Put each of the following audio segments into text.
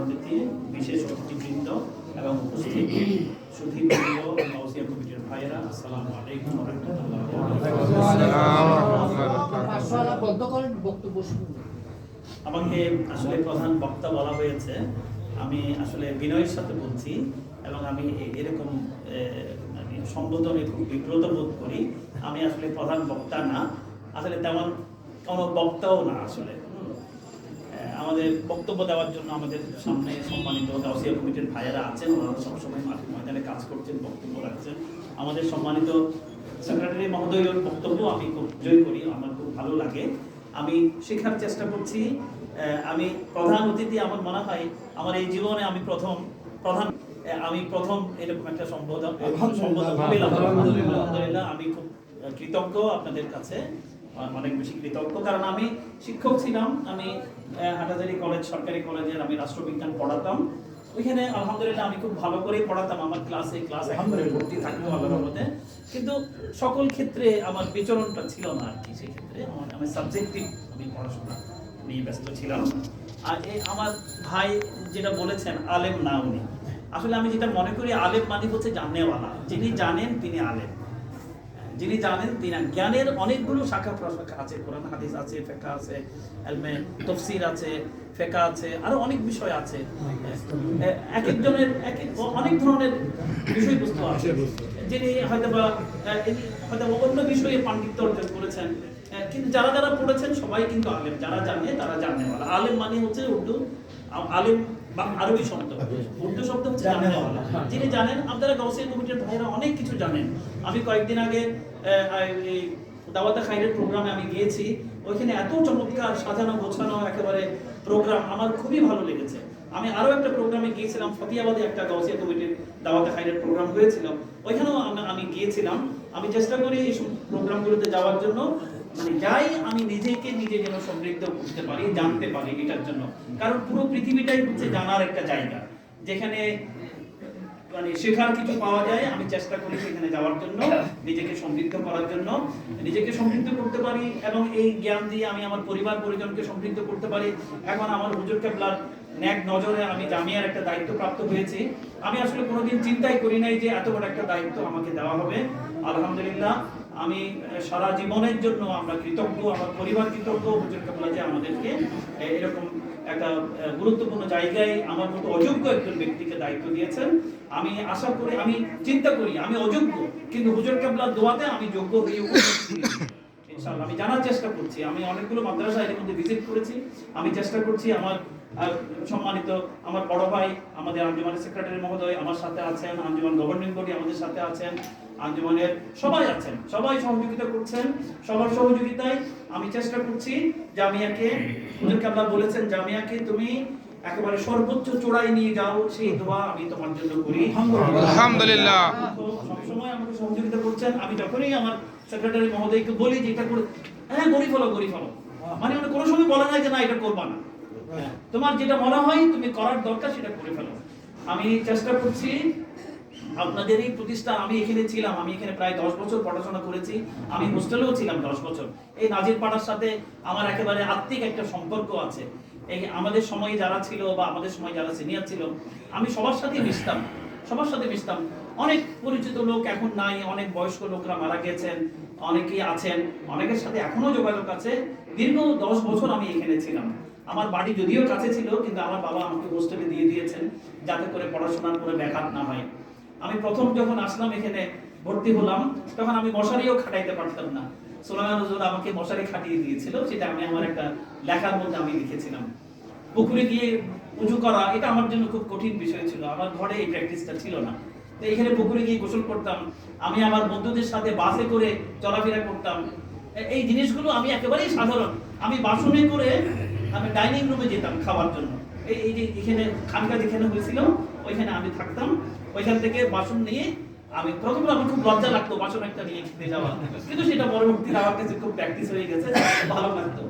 অতিথি, বিশেষ অতিথিবৃন্দ এবং উপস্থিত সুধীবৃন্দ, গাউসিয়া কমিটির ভাইয়েরা, আসসালামু আলাইকুম ওয়া রাহমাতুল্লাহি ওয়া বারাকাতুহু। আমাকে আসলে প্রধান বক্তা বলা হয়েছে, আমি আসলে বিনয়ের সাথে বলছি এবং আমি এরকম সম্বোধনে খুব বিব্রত বোধ করি। আমি আসলে প্রধান বক্তা না, আসলে তেমন কোনো বক্তাও না। আসলে আমাদের বক্তব্য দেওয়ার জন্য আমাদের সামনে সম্মানিত গাউসিয়া কমিটির ভাইয়েরা আছেন, ওনারা সবসময় মাঠে ময়দানে কাজ করছেন, বক্তব্য রাখছেন। আমাদের সম্মানিত সেক্রেটারি মহোদয়ের বক্তব্য আমি খুব এনজয় করি, আমার খুব ভালো লাগে। আমি শেখার চেষ্টা করছি। আমি প্রধান অতিথি, আমার মনে হয় আমার এই জীবনে আমি প্রথম এরকম একটা সম্বোধন পেলাম। আলহামদুলিল্লাহ, আমি খুব কৃতজ্ঞ আপনাদের কাছে, অনেক বেশি কৃতজ্ঞ। কারণ আমি শিক্ষক ছিলাম, আমি হাটাজারি কলেজ, সরকারি কলেজের আমি রাষ্ট্রবিজ্ঞান পড়াতাম। ওইখানে আলহামদুলিল্লাহ আমি খুব ভালো করেই পড়াতাম, আমার ক্লাস একেবারে ভর্তি থাকতো আল্লাহর মধ্যে। কিন্তু সকল ক্ষেত্রে আমার বিচরণটা ছিল না আর কি। সেক্ষেত্রে আমি সাবজেক্টিভ আমি পড়াশোনা নিয়ে ব্যস্ত ছিলাম। আর আমার ভাই যেটা বলেছেন, আলেম না উনি, আসলে আমি যেটা মনে করি আলেম মানে হচ্ছে জানেওয়ালা। যিনি জানেন তিনি আলেম, যিনি জানেন তিনি। জ্ঞানের অনেকগুলো শাখা প্রশাখা আছে, কোরআন হাদিস আছে, ফিকহ আছে, ইলমে তাফসীর আছে, ফিকহ আছে, আরো অনেক বিষয় আছে। এক একজনের অনেক ধরনের বিষয়বস্তু আছে। যিনি হয়তো অন্য বিষয়ে পাণ্ডিত্য অর্জন করেছেন, কিন্তু যারা যারা পড়েছেন সবাই কিন্তু আলেম। যারা জানে তারা জানেওয়ালা। আলেম মানে হচ্ছে উর্দু আলেম বা আরবি শব্দ, উর্দু শব্দ হচ্ছে জানেওয়ালা। যিনি জানেন, আপনারা গাউসিয়া কমিটির ভাইরা অনেক কিছু জানেন। আমি কয়েকদিন আগে দাওয়াতে খাইরের প্রোগ্রামে আমি গিয়েছি, ওইখানে এত চমৎকার সাজানো গোছানো একেবারে প্রোগ্রাম, আমার খুবই ভালো লেগেছে। আমি আরো একটা প্রোগ্রামে গিয়েছিলাম, ফতিয়াবাদে একটা গাউসিয়া কমিটির দাওয়াতে খাইরের প্রোগ্রাম হয়েছিল, ওইখানেও আমি গিয়েছিলাম। আমি চেষ্টা করি এই প্রোগ্রামগুলোতে যাওয়ার জন্য, মানে যাই আমি নিজে যেন সমৃদ্ধ করতে পারি, জানতে পারি এটার জন্য। কারণ পুরো পৃথিবীটাই হচ্ছে জানার একটা জায়গা, যেখানে মানে শেখার কিছু পাওয়া যায়। আমি চেষ্টা করি সেখানে যাওয়ার জন্য, নিজেকে সমৃদ্ধ করার জন্য, নিজেকে সমৃদ্ধ করতে পারি এবং এই জ্ঞান দিয়ে আমি আমার পরিবার পরিজনকে সমৃদ্ধ করতে পারি। এখন আমার হুজুর কেবলার নেক নজরে আমি জামিয়ার একটা দায়িত্ব প্রাপ্ত হয়েছি। আমি আসলে কোনোদিন চিন্তাই করি নাই যে এত বড় একটা দায়িত্ব আমাকে দেওয়া হবে। আলহামদুলিল্লাহ, আমি সারা জীবনের জন্য আমরা কৃতজ্ঞ, আমার পরিবার কৃতজ্ঞ হুজুর কেবলা যে আমাদেরকে এরকম একটা গুরুত্বপূর্ণ জায়গায় আমার মতো অযোগ্য একজন ব্যক্তিকে দায়িত্ব দিয়েছেন। আমি আশা করি, আমি চিন্তা করি আমি অযোগ্য, কিন্তু হুজুর কেবলার দোয়াতে আমি যোগ্য হয়ে ইনশাআল্লাহ। আমি জানার চেষ্টা করছি, আমি অনেকগুলো মাদ্রাসা এর মধ্যে ভিজিট করেছি। আমি চেষ্টা করছি আমার সম্মানিত আমার বড় ভাই, আমাদের আঞ্জুমানের সেক্রেটারি মহোদয় আমার সাথে আছেন, আঞ্জুমান গভর্নিং বডি আমাদের সাথে আছেন, আঞ্জুমানের সবাই আছেন, সবাই সহযোগিতা করছেন। সবার সহযোগিতায় আমি চেষ্টা করছি জামিয়াকে, হুজুর কেবলা বলেছেন জামিয়াকে তুমি একেবারে সর্বোচ্চ চূড়ায় নিয়ে যাও, সেই দোয়া আমি তোমার জন্য করি। আলহামদুলিল্লাহ। সবসময় আমাকে সহযোগিতা করছেন। আমি যখনই আমার সেক্রেটারি মহোদয়কে বলি যে এটা করে, হ্যাঁ গড়ি ফেলো, মানে উনি কোনো সময় বলে না যে না এটা করবা না, তোমার যেটা মনে হয় তুমি করার দরকার সেটা করে ফেলো। আমি চেষ্টা করছি আপনাদের এই প্রতিষ্ঠান, আমি এখানে ছিলাম, আমি এখানে প্রায় 10 বছর পড়াশোনা করেছি, আমি হোস্টেলেও ছিলাম 10 বছর। এই নাজির পাড়ার সাথে আমার একেবারে আত্মিক একটা সম্পর্ক আছে। এই আমাদের সময় যারা ছিল বা আমাদের সময় যারা সিনিয়র ছিল, আমি সবার সাথে মিশতাম। অনেক পরিচিত লোক এখন নাই, অনেক বয়স্ক লোকরা মারা গেছেন, অনেকেই আছেন, অনেকের সাথে এখনো যোগাযোগ আছে। দীর্ঘ 10 বছর আমি এখানে ছিলাম। আমার বাড়ি যদিও কাছে ছিল, কিন্তু আমার বাবা আমাকে হোস্টেলে দিয়ে দিয়েছেন যাতে করে পড়াশোনার করে ব্যাঘাত না হয়। আমি প্রথম যখন আসলাম এখানে ভর্তি হলাম, তখন আমি মশারিও খাটাইতে পারতাম না। সুলাইমান হুজুর আমাকে মশারি খাটিয়ে দিয়েছিল, সেটা আমি আমার একটা লেখার মধ্যে আমি লিখেছিলাম। পুকুরে গিয়ে উজু করা এটা আমার জন্য খুব কঠিন বিষয় ছিল, আমার ঘরে এই প্র্যাকটিসটা ছিল না। তো এখানে পুকুরে গিয়ে গোসল করতাম, আমি আমার বন্ধুদের সাথে বাসে করে চলাফেরা করতাম। এই জিনিসগুলো আমি একেবারেই সাধারণ। আমি বাসনে করে আমি ডাইনিং রুমে যেতাম খাওয়ার জন্য। এই যে এখানে খানকা যেখানে হয়েছিল ওইখানে আমি থাকতাম, ওইখান থেকে বাসন নিয়ে আমি প্রথমে আমার খুব লজ্জা লাগতো বাসন একটা নিয়ে খেতে যাওয়া, কিন্তু সেটা পরবর্তীতে আমার কাছে খুব প্র্যাকটিস হয়ে গেছে, ভালো লাগতো।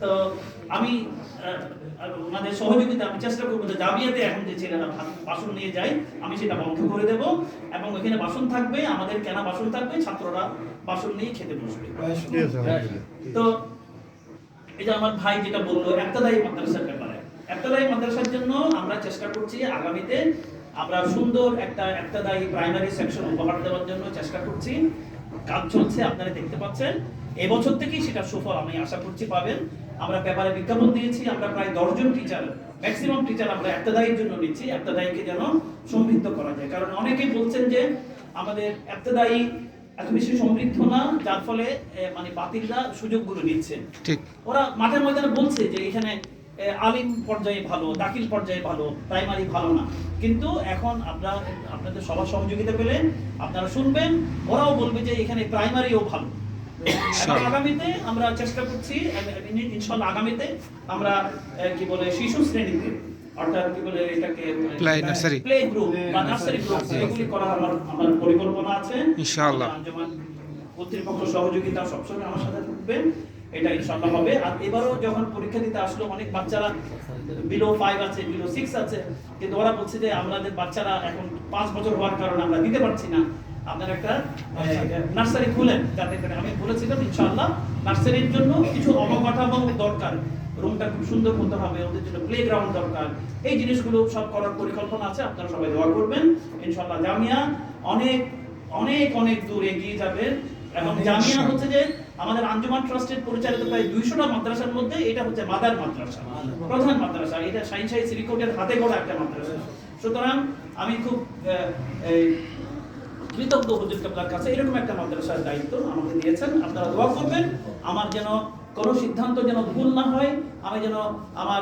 তো আমি মানে সহযোগিতা আমি চেষ্টা করবো যে জামিয়াতে এখন যে ছেলেরা বাসন নিয়ে যায় আমি সেটা বন্ধ করে দেব, এবং ওইখানে বাসন থাকবে, আমাদের কেনা বাসন থাকবে, ছাত্ররা বাসন নিয়ে খেতে বসবে। তো এটা আমার ভাই যেটা বললো একতাদায়ী মাদ্রাসার ব্যাপারে, একতাদায়ী মাদ্রাসার জন্য আমরা চেষ্টা করছি আগামীতে আমরা সুন্দর একটা ইবতেদায়ী প্রাইমারি সেকশন উপহার দেওয়ার জন্য চেষ্টা করছি। কাজ চলছে, আপনারা দেখতে পাচ্ছেন। এবছর থেকেই সেটা সুফল আমি আশা করছি পাবেন। আমরা পেপারে বিজ্ঞাপন দিয়েছি, আমরা প্রায় 10 জন টিচার, ম্যাক্সিমাম টিচার আমরা ইবতেদায়ীর জন্য নিচ্ছি, ইবতেদায়ীকে যেন সমৃদ্ধ করা যায়। কারণ অনেকেই বলছেন যে আমাদের ইবতেদায়ী এত বেশি সমৃদ্ধ না, যার ফলে মানে বাতিলরা সুযোগগুলো নিচ্ছে। ঠিক, ওরা মাঠের ময়দানে বলছে যে এখানে আলিম পর্যায়ে ভালো, দাখিল পর্যায়ে ভালো, প্রাইমারি ভালো না। কিন্তু এখন আপনাদের সবার সহযোগিতা পেলে আপনারা শুনবেন, ওরাও বলবে যে এখানে প্রাইমারিও ভালো। আগামীতে আমরা চেষ্টা করছি, ইনশাআল্লাহ আগামীতে আমরা কি বলে শিশু শ্রেণীতে, অর্থাৎ কি বলে এটাকে প্লে গ্রুপ বা নার্সারি গ্রুপ, এগুলি করার আমার পরিকল্পনা আছে ইনশাআল্লাহ। আঞ্জুমান কর্তৃপক্ষ সহযোগিতা সবসময় আমার সাথে থাকবেন, এটা ইনশাআল্লাহ হবে। আর এবারও যখন পরীক্ষা দিতে আসলো, অনেক বাচ্চারা বিলো 5 আছে, বিলো 6 আছে, কিন্তু ওরা বলছে যে আমাদের বাচ্চারা এখন 5 বছর হওয়ার কারণে আমরা দিতে পারছি না, আপনার একটা নার্সারি খুলেন। যাতে করে আমি বলেছিলাম ইনশাআল্লাহ নার্সারির জন্য কিছু অবকাঠামো দরকার, রুমটা খুব সুন্দর হতে হবে, ওদের জন্য প্লেগ্রাউন্ড দরকার, এই জিনিসগুলো সব করার পরিকল্পনা আছে। আপনারা সবাই দোয়া করবেন, ইনশাআল্লাহ জামিয়া অনেক অনেক অনেক দূর এগিয়ে যাবে। এবং জামিয়া হচ্ছে যে আমাদের আঞ্জুমান ট্রাস্টের পরিচালিত প্রায় 200টা মাদ্রাসার মধ্যে এটা হচ্ছে মাদার মাদ্রাসা, প্রধান মাদ্রাসা। এটা শাহিন শাহী সিরিকোটের হাতে গড়া একটা মাদ্রাসা। সুতরাং আমি খুব কৃতজ্ঞ হুজুর কেবলার কাছে, এরকম একটা মাদ্রাসার দায়িত্ব আমাকে দিয়েছেন। আপনারা দোয়া করবেন আমার যেন কোনো সিদ্ধান্ত যেন ভুল না হয়, আমি যেন আমার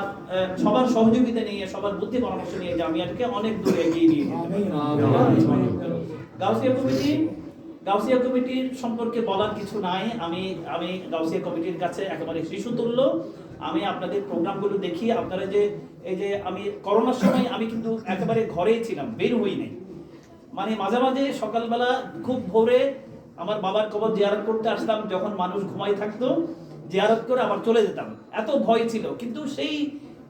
সবার সহযোগিতা নিয়ে, সবার বুদ্ধি পরামর্শ নিয়ে জামিয়াটাকে অনেক দূরে এগিয়ে নিয়ে গাউসিয়া কমিটির সম্পর্কে বলার কিছু নাই। আমি গাউসিয়া কমিটির কাছে একেবারে শিশুতুল্য। আমি আপনাদের প্রোগ্রামগুলো দেখি, আপনারা যে এই যে আমি করোনার সময় আমি কিন্তু একেবারে ঘরেই ছিলাম, বের হই নাই। মানে মাঝে মাঝে সকালবেলা খুব ভোরে আমার বাবার কবর জিয়ারত করতে আসতাম, যখন মানুষ ঘুমাই থাকতো, জিয়ারত করে আবার চলে যেতাম, এত ভয় ছিল। কিন্তু সেই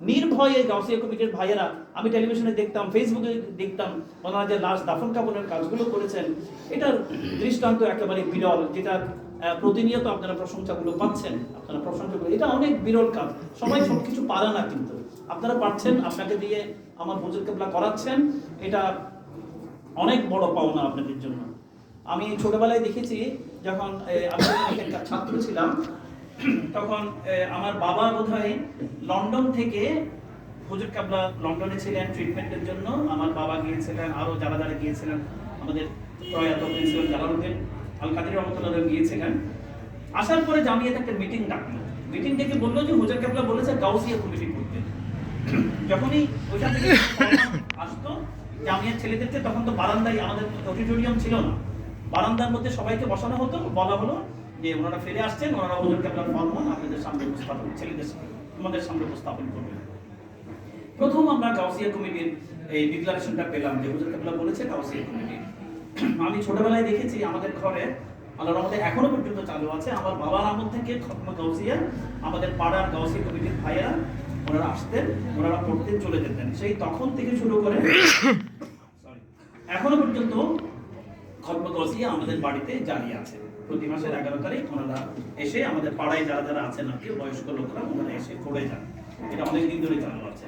নির্ভয়ে গাউসিয়া কমিটির ভাইয়েরা, আমি টেলিভিশনে দেখতাম, ফেসবুকে দেখতাম, ওনারা যে লাশ দাফন কাফনের কাজগুলো করেছেন, এটার দৃষ্টান্ত একেবারে বিরল, যেটা প্রতিনিয়ত আপনারা প্রশংসাগুলো পাচ্ছেন। আপনারা প্রশংসাগুলো, এটা অনেক বিরল কাজ, সবাই সবকিছু পারে না, কিন্তু আপনারা পাচ্ছেন, আপনাকে দিয়ে আমার হুজুর কেবলা করাচ্ছেন, এটা অনেক বড় পাওনা আপনাদের জন্য। আমি ছোটবেলায় দেখেছি, যখন আমি একটা ছাত্র ছিলাম, তখন আমার বাবা বোধহয় লন্ডন থেকে, হুজুর কেবলা লন্ডনে ছিলেন ট্রিটমেন্টের জন্য, আমার বাবা গিয়েছিলেন, আরো যারা যারা গিয়েছিলেন, আমাদের প্রয়াত প্রিন্সিপাল জালালউদ্দিন আল কাদের রহমাতুল্লাহ গিয়েছিলেন। আসার পরে জামিয়াতে একটা মিটিং ডাকলো, মিটিং ডেকে বললো যে হুজুর কেবলা বলেছে গাউসিয়া কমিটি করতে। যখনই ওইখান থেকে আসতো জামিয়ার ছেলেদেরকে, তখন তো বারান্দায়, আমাদের অডিটোরিয়াম ছিল না, বারান্দার মধ্যে সবাইকে বসানো হতো, বলা হলো যে ওনারা ফিরে আসছেন, ওনারা হুজুর কেবলার ফরমান আপনাদের সামনে উপস্থাপন, ছেলেদের আমাদের সামনে উপস্থাপন করবেন। প্রথম আমরা গাউসিয়া কমিটির এই ডিক্লারেশনটা পেলাম যে হুজুর কেবলা বলেছে গাউসিয়া কমিটি। আমি ছোটবেলায় দেখেছি আমাদের ঘরে, আল্লাহর রহমতে এখনো পর্যন্ত চালু আছে, আমার বাবার আমল থেকে খতমা গাউসিয়া, আমাদের পাড়ার গাউসিয়া কমিটির ভাইয়া ওনারা আসতেন, ওনারা পড়তেন, চলে যেতেন। সেই তখন থেকে শুরু করে এখনো পর্যন্ত খতমা গাউসিয়া আমাদের বাড়িতে জারি আছে। প্রতি মাসের 11 তারিখ ওনারা এসে আমাদের পাড়ায় যারা যারা আছেন আর কি বয়স্ক লোকরা, ওনারা এসে পড়ে যান। এটা অনেক দিন ধরে চালু আছে।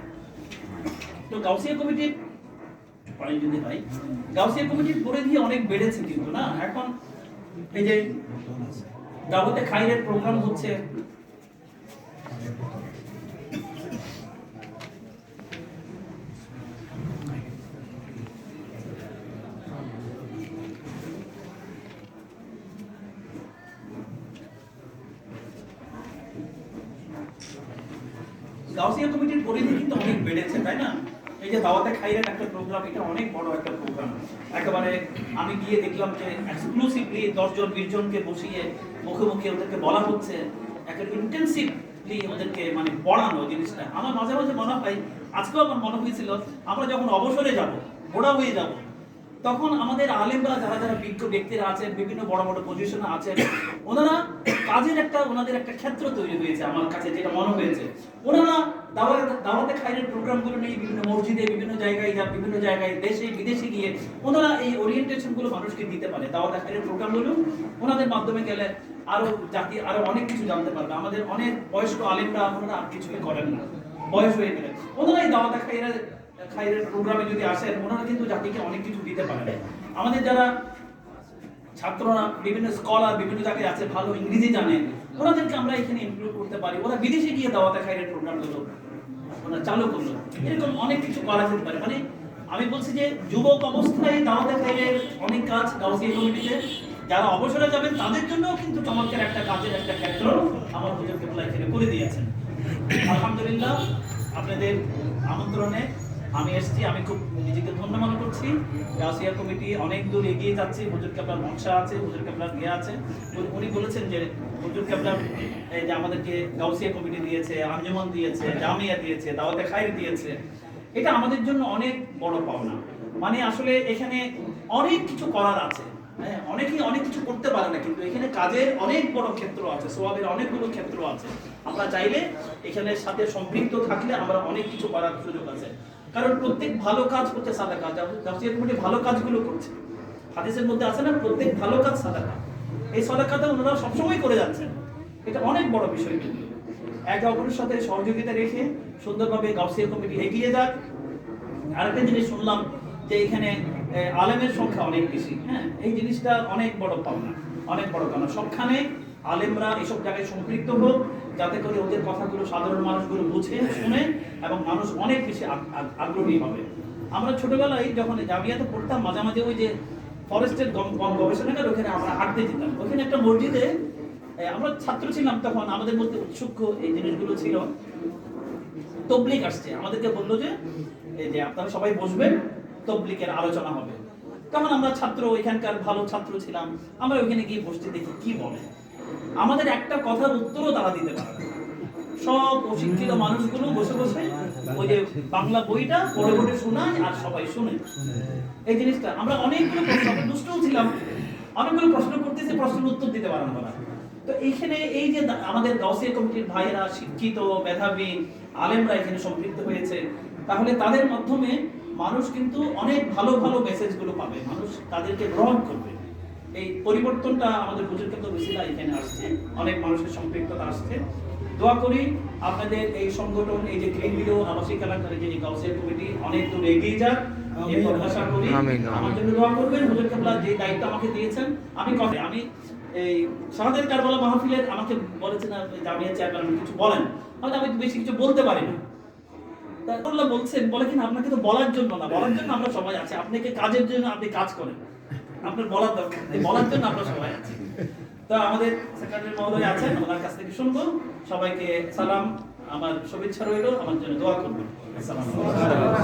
তো গাউসিয়া কমিটির পরে যদি হয়, গাউসিয়া কমিটির পরিধি অনেক বেড়েছে কিন্তু না। এখন এই যে দাওয়াতে খাইরের প্রোগ্রাম হচ্ছে, গাউসিয়া কমিটির পরিধি কিন্তু অনেক বেড়েছে, তাই না? এই যে দাওয়াতে খাইরের একটা প্রোগ্রাম, এটা অনেক বড় একটা প্রোগ্রাম। একেবারে আমি গিয়ে দেখলাম যে এক্সক্লুসিভলি 10 জন 20 জনকে বসিয়ে মুখে মুখে ওদেরকে বলা হচ্ছে, একটা ইন্টেন্সিভলি ওদেরকে মানে পড়ানো জিনিসটা। আমার মাঝে মাঝে মনে হয়, আজকেও আমার মনে হয়েছিল, আমরা যখন অবসরে যাব, বুড়া হয়ে যাব, তখন আমাদের আলেমরা যারা যারা বিজ্ঞ ব্যক্তিরা আছেন, বিভিন্ন বড় বড় পজিশনে আছেন, ওনারা কাজের ওনাদের একটা ক্ষেত্র তৈরি হয়েছে আমার কাছে, যেটা মনে হয়েছে। ওনারা দাওয়াতে খাইরের প্রোগ্রামগুলো নিয়ে বিভিন্ন মসজিদে, বিভিন্ন জায়গায় দেশে বিদেশে গিয়ে ওনারা এই ওরিয়েন্টেশনগুলো মানুষকে দিতে পারে। দাওয়াতে খাইরের প্রোগ্রামগুলো ওনাদের মাধ্যমে গেলে আরো জাতি আরো অনেক কিছু জানতে পারবে। আমাদের অনেক বয়স্ক আলেমরা, ওনারা আর কিছুই করেন না, বয়স হয়ে গেলে ওনারা এই দাওয়াতে খাইরের খাইরের প্রোগ্রামে যদি আসেন, ওনারা কিন্তু জাতিকে অনেক কিছু দিতে পারে। আমাদের যারা ছাত্ররা বিভিন্ন স্কলার বিভিন্ন জায়গায় আছে, ভালো ইংরেজি জানে, ওনাদেরকে আমরা এখানে ইনক্লুড করতে পারি। ওরা বিদেশে গিয়ে দাওয়াতে খাইরের প্রোগ্রামগুলো ওনারা চালু করলো। এরকম অনেক কিছু করা যেতে পারে। মানে আমি বলছি যে যুবক অবস্থায় দাওয়াতে খাইরের অনেক কাজ গাউসিয়া কমিটিতে, যারা অবসরে যাবেন তাদের জন্যও কিন্তু চমৎকার একটা কাজের একটা ক্ষেত্র আমার হুজুর কেবলা এখানে করে দিয়েছেন। আলহামদুলিল্লাহ, আপনাদের আমন্ত্রণে আমি এসেছি, আমি খুব নিজেকে ধন্য মনে করছি। গাউসিয়া কমিটি অনেক দূর এগিয়ে যাচ্ছে। হুজুর কেবলার নকশা আছে, হুজুর কেবলার ইয়ে আছে। উনি বলেছেন যে হুজুর কেবলার যে আমাদেরকে গাউসিয়া কমিটি দিয়েছে, আঞ্জুমান দিয়েছে, জামিয়া দিয়েছে, দাওয়াতে খাইর দিয়েছে, এটা আমাদের জন্য অনেক বড় পাওনা। মানে আসলে এখানে অনেক কিছু করার আছে। হ্যাঁ, অনেকেই অনেক কিছু করতে পারে না, কিন্তু এখানে কাজের অনেক বড় ক্ষেত্র আছে, সোয়াবের অনেকগুলো ক্ষেত্র আছে। আমরা চাইলে এখানে সাথে সম্পৃক্ত থাকলে আমরা অনেক কিছু করার সুযোগ আছে। কারণ প্রত্যেক ভালো কাজ হচ্ছে সাদাকা। গাউসিয়া কমিটি ভালো কাজগুলো করছে। হাদিসের মধ্যে আছে না, প্রত্যেক ভালো কাজ সাদাকা। এই সাদাকাটা ওনারা সবসময় করে যাচ্ছেন। এটা অনেক বড় বিষয়। কিন্তু একে অপরের সাথে সহযোগিতা রেখে সুন্দরভাবে গাউসিয়া কমিটি এগিয়ে যাক। আরেকটা জিনিস শুনলাম যে এখানে আলেমের সংখ্যা অনেক বেশি। হ্যাঁ, এই জিনিসটা অনেক বড় পাওনা, অনেক বড় পাওনা। সবখানে আলেমরা এসব জায়গায় সম্পৃক্ত হোক, যাতে করে ওদের কথাগুলো সাধারণ মানুষগুলো বুঝে শুনে এবং মানুষ অনেক বেশি আগ্রহী হবে। আমরা ছোটবেলায় যখন জামিয়াতে পড়তাম, মাঝে মাঝে ওই যে ফরেস্টের গবেষণাগার, ওখানে আমরা হাঁটতে যেতাম। ওখানে একটা মসজিদে আমরা ছাত্র ছিলাম তখন, আমাদের মধ্যে উৎসুক এই জিনিসগুলো ছিল। তবলিগ আসছে, আমাদেরকে বললো যে এই যে আপনারা সবাই বসবেন, তবলিগের আলোচনা হবে। তখন আমরা ছাত্র, এখানকার ভালো ছাত্র ছিলাম, আমরা ওখানে গিয়ে বসতে দেখি কি বলে। আমাদের একটা কথার উত্তরও তারা দিতে পারে না। সব অশিক্ষিত মানুষগুলো বসে বসে ওই যে বাংলা বইটা পড়ে পড়ে শোনায় আর সবাই শুনে। এই জিনিসটা আমরা অনেকগুলো প্রশ্ন, দুষ্টও ছিলাম, অনেকগুলো প্রশ্ন করতেছি, প্রশ্নের উত্তর দিতে পারে না। তো এইখানে এই যে আমাদের গাউসিয়া কমিটির ভাইয়েরা শিক্ষিত, মেধাবী আলেমরা এখানে সম্পৃক্ত হয়েছে, তাহলে তাদের মাধ্যমে মানুষ কিন্তু অনেক ভালো ভালো মেসেজগুলো পাবে, মানুষ তাদেরকে গ্রহণ করবে। এই পরিবর্তনটা আমাদের হুজুর কেবলার ওসিলা এখানে আসছে, অনেক মানুষের সম্পৃক্ততা আসছে। দোয়া করি আপনাদের এই সংগঠন, এই যে ক্লিন ভিডিও আবাসিক এলাকার যে গাউসিয়া কমিটি অনেক দূর এগিয়ে যাক, এই প্রত্যাশা করি। আমার জন্য দোয়া করবেন। হুজুর কেবলা যে দায়িত্ব আমাকে দিয়েছেন, আমি এই শাহাদাত কারবালা মাহফিলের আমাকে বলেছেন জামিয়া চেয়ারম্যান কিছু বলেন, হয়তো আমি বেশি কিছু বলতে পারি না। আল্লাহ বলছেন, বলে কিনা আপনাকে তো বলার জন্য না, বলার জন্য আমরা সবাই আছি। আপনাকে কাজের জন্য আপনি কাজ করেন, আপনার বলার দরকার নেই, বলার জন্য আমরা সবাই আছি। তো আমাদের সেক্রেটারি মহোদয় আছেন, ওনার কাছ থেকে শুনবো। সবাইকে সালাম, আমার শুভেচ্ছা রইল, আমার জন্য দোয়া করবেন। আসসালামু আলাইকুম।